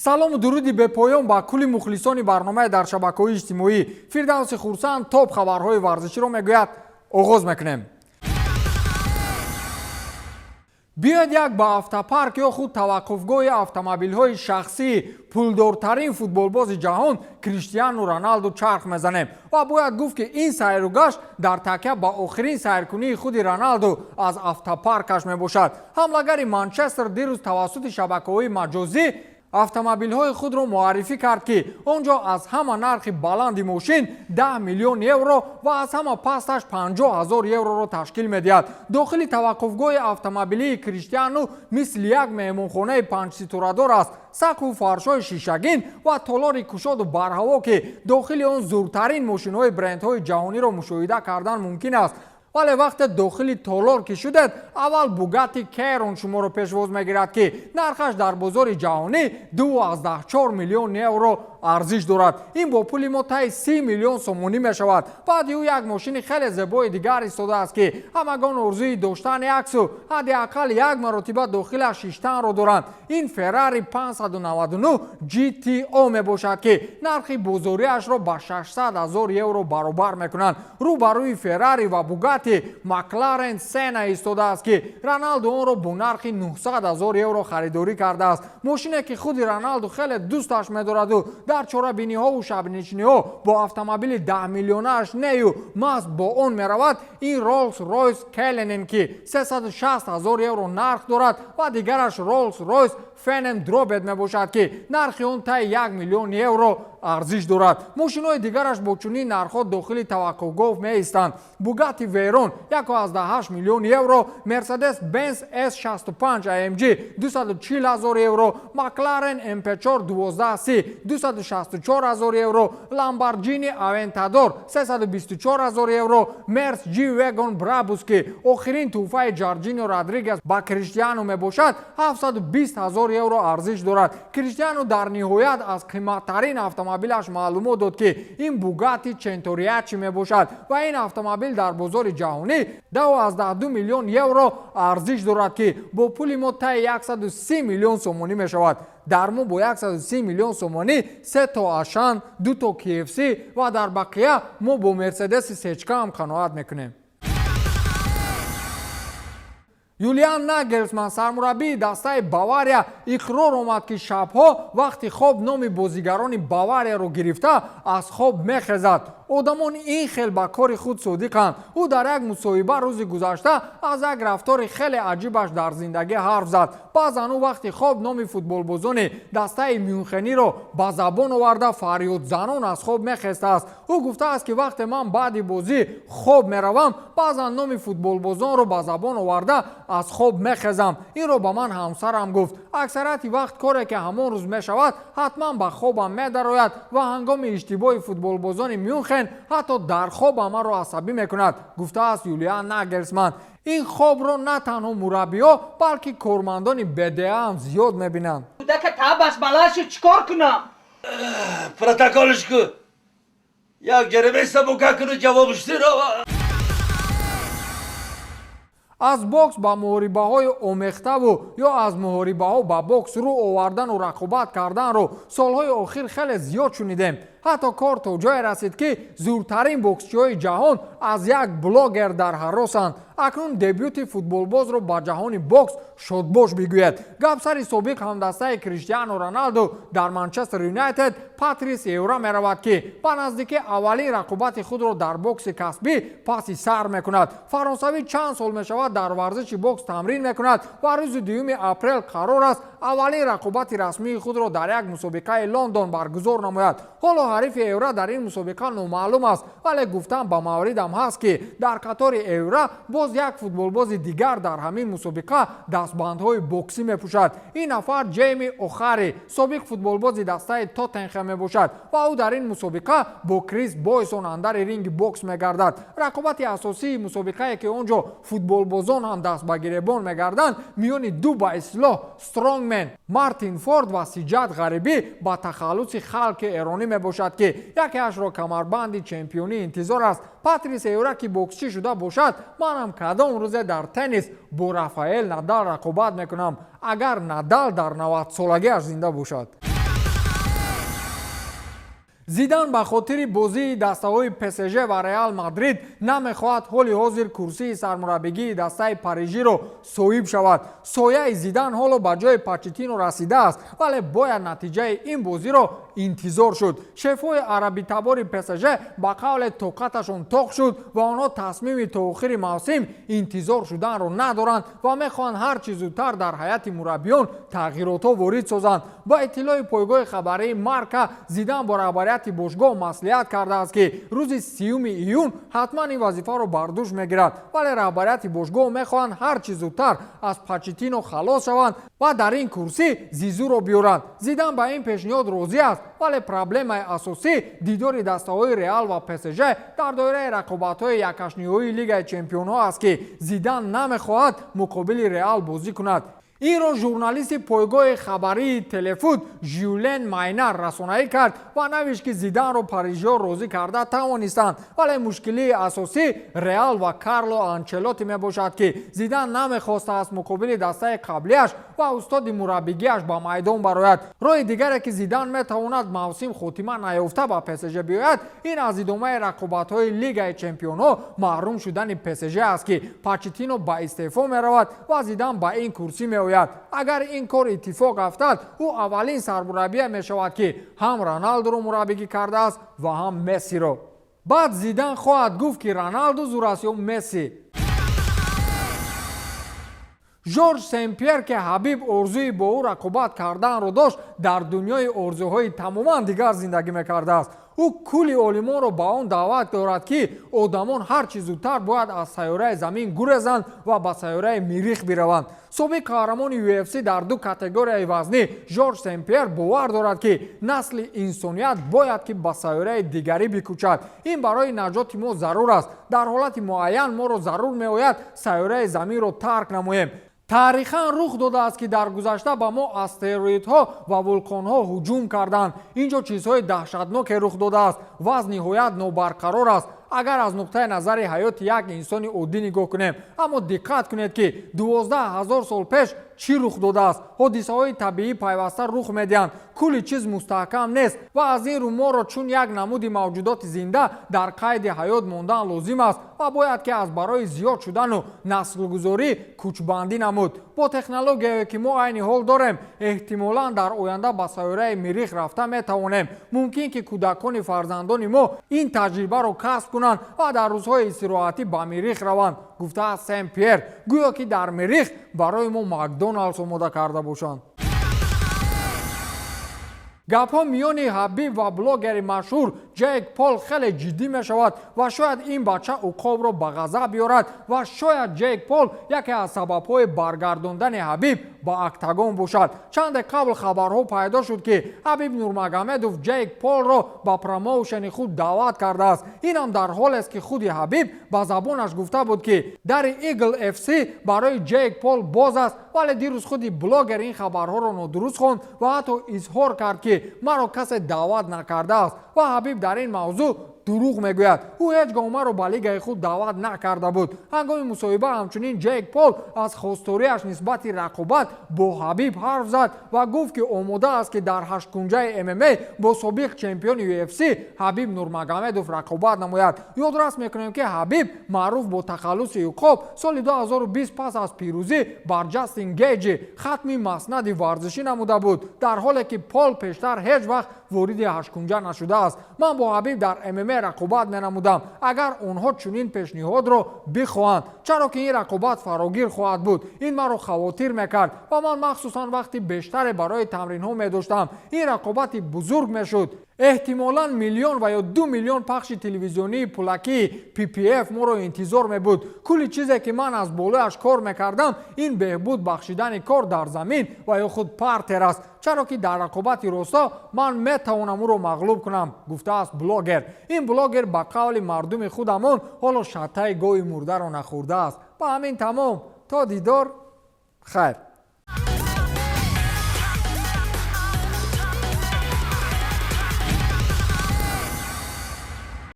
салому дуруди бепоён ба кулли мухлисони барномаи дар шабакаҳои иҷтимоӣ. Фирдавси Хурсанд топ хабарҳои варзиширо мегӯяд. оғоз мекунем. биёед як ба автопарк ё худ таваққуфгоҳи автомобилҳои шахсии пулдортарин футболбози ҷаҳон Криштиану Роналду чарх мезанем ва бояд гуфт ки ин сайру гашт дар такя ба охирин сайркунии худи Роналду аз автопаркаш мебошад. ҳамлагари Манчестер дирӯз тавассути шабакаҳои маҷозӣ автомобилҳои худро муаррифӣ кард ки он ҷо аз ҳама нархи баланди мошин 10 миллион евро ва аз ҳама пасташ 50 000 евроро ташкил медиҳад. дохили таваққуфгоҳи автомобилии Криштиану мисли як меҳмонхонаи панҷситурадор аст. сақфу фаршҳои шишагин ва толори кушоду барҳаво ки дохили он зуртарин мошинҳои брендҳои ҷаҳониро мушоҳида кардан мумкин аст. вале вақте дохили толор ки шудед, аввал Bugatti Chiron шуморо пешвоз мегирад ки нархаш дар бозори ҷаҳонӣ 2,4 миллион евро арзиш дорад. ин бо пули мо таи 30 миллион сомонӣ мешавад. баъди ӯ як мошини хеле зебои дигар истодааст ки ҳамагон орзуи доштани аксу ҳадиаққал як маротиба дохилаш шиштанро доранд. ин Ferrari 599 GTO мебошад ки нархи бозориашро ба 600 000 евро баробар мекунанд. рӯ ба рӯи Ferrari ва Bugatti McLaren Senna истодааст ки Роналду онро бо нархи 900 000 евро харидорӣ кардааст. мошине ки худи Роналду хеле дӯсташ медораду дар чорабиниҳову шабнишиниҳо бо автомобили 10 миллионааш нею маст бо он меравад. ин Rolls-Royce Cullinan ки 360 000 евро нарх дорад ва дигараш Rolls-Royce Phantom Drobet мебошад ки нархи он таи 1 миллион евро арзиш дорад. мошинҳои дигараш бо чунин нархҳо дохили таваққуфгоҳ меистанд. Bugatti Veyron 1,8 миллион евро, Mercedes-Benz S65 AMG 240 000 евро, McLaren MP4 12C 264 000 евро, Lamborghini Aventador 324 000 евро, Merc G-Wagon Brabus ки охирин тӯҳфаи Ҷорҷиньо Родригес ба Криштиану мебошад 720 000 евро арзиш дорад. Криштиану дар ниҳоят аз қиматтарин автомобилаш маълумот дод ки ин Bugatti Centuriacci мебошад ва ин автомобил дар бозори ҷаҳонӣ 12 миллион евро арзиш дорад ки бо пули мо таи 130 миллион сомонӣ мешавад. дар мо бо 130 миллион сомонӣ 3 то Ашан, 2 то KFC ва дар бақия мо бо Мерседеси сечка ҳам қаноат мекунем. Юлиан Нагельсман сармураббии дастаи Бавария иқрор омад ки шабҳо вақти хоб номи бозигарони Баварияро гирифта аз хоб мехезад. одамон ин хел ба кори худ содиқанд. ӯ дар як мусоҳиба рӯзи гузашта аз як рафтори хеле аҷибаш дар зиндагӣ ҳарф зад. баъзан ӯ вақти хоб номи футболбозони дастаи Мюнхениро ба забон оварда фарёдзанон аз хоб мехестааст. ӯ гуфтааст ки вақте ман баъди бозӣ хоб меравам, баъзан номи футболбозонро ба забон оварда аз хоб мехезам. инро ба ман ҳамсарам гуфт. аксарияти вақт коре ки ҳамон рӯз мешавад ҳатман ба хобам медарояд ва ҳангоми иштибоҳи футболбозони Мюнхен ҳатто дар хобам маро асабӣ мекунад, гуфтааст Юлиан Нагельсман. ин хобро на танҳо мураббиҳо, балки кормандони бедеа ҳам зиёд мебинанд. кӯдака табас балашу чикор кунам? Протоколишку як ҷаримеса букакуну ҷавобиштиро. аз бокс ба муҳорибаҳои омехтаву ё аз муҳорибаҳо ба бокс рӯ овардану рақобат карданро солҳои охир хеле зиёд шунидем. ҳатто кор то ҷое расид ки зуртарин боксчиҳои ҷаҳон аз як блогер дар ҳаросанд. акнун дебюти футболбозро ба ҷаҳони бокс шодбош бигӯед. гапсари собиқ ҳамдастаи Криштиану Роналду дар Манчестер Юнайтед Патрис Эвра меравад ки ба наздикӣ аввалин рақобати худро дар бокси касбӣ паси сар мекунад. фаронсавӣ чанд сол мешавад дар варзиши бокс тамрин мекунад ва рӯзи 2 апрел қарор аст аввалин рақобати расмии худро дар як мусобиқаи Лондон баргузор намояд. ҳоло ҳарифи Эвра дар ин мусобиқа номаълум аст, вале гуфтан ба мавридам ҳаст ки дар қатори Эвра боз як футболбози дигар дар ҳамин мусобиқа дастбандҳои боксӣ мепӯшад. ин нафар Ҷейми Охари собиқ футболбози дастаи Тоттенхем мебошад ва ӯ дар ин мусобиқа бо Крис Бойсон андари ринги бокс мегардад. рақобати асосии мусобиқае ки он ҷо футболбозон ҳам даст ба гиребон мегарданд миёни ду ба ислоҳ Стронгмен Мартин Форд ва Сиҷад Ғарибӣ ба тахаллуси халқи эронӣ мебошад ки якеашро камарбанди чемпионӣ интизор аст. Патрис Эвра ки боксчӣ шуда бошад, манам кадом рӯзе дар теннис бо Рафаэл Надал рақобат мекунам, агар Надал дар 90 солагиаш зинда бошад. зидан ба хотири бозии дастаҳои псж ва реал мадрид намехоҳад ҳоли ҳозир курсии сармураббигии дастаи парижиро соҳиб шавад. сояи зидан ҳоло ба ҷои почетино расидааст, вале бояд натиҷаи ин бозиро интизор шуд. шефҳои арабитабори псж ба қавле тоқаташон тоқ шуд ва онҳо тасмими то охири мавсим интизор шуданро надоранд ва мехоҳанд ҳар чӣ зудтар дар ҳайати мураббиён тағйиротҳо ворид созанд. ба иттилои пойгоҳи хабарии марка, зидан бо раҳбарияти бошгоҳ маслиҳат кардааст ки рӯзи 30 июн ҳатман ин вазифаро бар дӯш мегирад, вале раҳбарияти бошгоҳ мехоҳанд ҳар чӣ зудтар аз почетино халос шаванд ва дар ин курсӣ зизуро биёранд. зидан ба ин пешниҳод розӣ аст, вале проблемаи асосӣ дидори дастаҳои реал ва псж дар доираи рақобатҳои якашниҳоии лигаи чемпионҳо аст ки зидан намехоҳад муқобили реал бозӣ кунад. инро журналисти пойгоҳи хабарии телефуд жюлен майнар расонаӣ кард ва навишт ки зиданро парижиҳо розӣ карда тавонистанд, вале мушкилии асосӣ реал ва карло анчелоти мебошад ки зидан намехостааст муқобили дастаи қаблияш ва устоди мураббигиаш ба майдон барояд. роҳи дигаре ки зидан метавонад мавсим хотима наёфта ба псж биёяд, ин аз идомаи рақобатҳои лигаи чемпионҳо маҳрум шудани псж аст ки почетино ба истеъфо меравад ва зидан ба ин курсӣ меояд. агар ин кор иттифоқ афтад, ӯ аввалин сармураббие мешавад ки ҳам роналдуро мураббигӣ кардааст ва ҳам мессиро. баъд зидан хоҳад гуфт ки роналду зур аст ё месси. жорж сен-пьер ки ҳабиб орзуи бо ӯ рақобат карданро дошт, дар дунёи орзуҳои тамоман дигар зиндагӣ мекардааст. ӯ кулли олимонро ба он даъват дорад ки одамон ҳар чӣ зудтар бояд аз сайёраи замин гурезанд ва ба сайёраи миррих бираванд. собиқ қаҳрамони UFC дар ду категорияи вазнӣ жорж сен-пьер бовар дорад ки насли инсоният бояд ки ба сайёраи дигарӣ бикӯчад. ин барои наҷоти мо зарур аст. дар ҳолати муайян моро зарур меояд сайёраи заминро тарк намоем. тарихан рух додааст ки дар гузашта ба мо астероидҳо ва вулқонҳо ҳуҷум карданд. инҷо чизҳои даҳшатноке рух додааст. ваз ниҳоят нобарқарор аст. агар аз нуқтаи назари ҳаёти як инсони оддӣ нигоҳ кунем, аммо диққат кунед ки 12000 сол пеш чӣ рух додааст. ҳодисаҳои табиӣ пайваста рух медиҳанд. кулли чиз мустаҳкам нест ва аз ин рӯ моро чун як намуди мавҷудоти зинда дар қайди ҳаёт мондан лозим аст ва бояд ки аз барои зиёд шудану наслгузорӣ кӯчбандӣ намуд. бо технологияе ки мо айни ҳол дорем, эҳтимолан дар оянда ба сайёраи миррих рафта метавонем. мумкин ки кӯдакони фарзандони мо ин таҷрибаро касб кунанд ва дар рӯзҳои истироҳатӣ ба миррих раванд, гуфтааст сен-пьер, гӯё ки дар миррих барои мо макдоналдс омода карда бошанд. гапҳо миёни ҳабиб ва блогери машҳур ҷейк пол хеле ҷиддӣ мешавад ва шояд ин бача уқобро ба ғазаб биёрад ва шояд ҷейк пол яке аз сабабҳои баргардондани ҳабиб ба октагон бошад. чанде қабл хабарҳо пайдо шуд ки ҳабиб нурмагомедов ҷейк полро ба промоушени худ даъват кардааст. инам дар ҳолест ки худи ҳабиб ба забонаш гуфта буд ки дари игл fc барои ҷейк пол боз аст, вале дирӯз худи блогер ин хабарҳоро нодуруст хонд ва ҳатто изҳор кард ки маро касе даъват накардааст ва ҳабиб дар ин мавзӯъ дурӯғ мегӯяд. ӯ ҳеҷ гоҳ маро ба лигаи худ даъват накарда буд. ҳангоми мусоҳиба ҳамчунин ҷейк пол аз хосториаш нисбати рақобат бо ҳабиб ҳарф зад ва гуфт ки омода аст ки дар ҳашткунҷаи mma бо собиқ чемпиони UFC ҳабиб нурмагомедов рақобат намояд. ёдрас мекунем ки ҳабиб маъруф бо тахаллуси уқоб соли 2020 пас аз пирӯзӣ бар ҷастин гейҷи хатми маснади варзишӣ намуда буд, дар ҳоле ки пол пештар ҳеҷ вақт вориди ҳашткунҷа нашудааст. ман бо ҳабиб дар mma рақобат менамудам, агар онҳо чунин пешниҳодро бихоҳанд, чаро ки ин рақобат фарогир хоҳад буд. ин маро хавотир мекард ва ман махсусан вақти бештаре барои тамринҳо медоштам. ин рақобати бузург мешуд. эҳтимолан миллион ва ё 2 миллион пахши телевизионии пулакии PPF моро интизор мебуд. кулли чизе ки ман аз болояш кор мекардам, ин беҳбуд бахшидани кор дар замин ва ё худ партер аст, чаро ки дар рақобати росто ман метавонам ӯро мағлуб кунам, гуфтааст блогер. ин блогер ба қавли мардуми худамон ҳоло шатаи гоҳи мурдаро нахӯрдааст. ба ҳамин тамом, то дидор, хайр.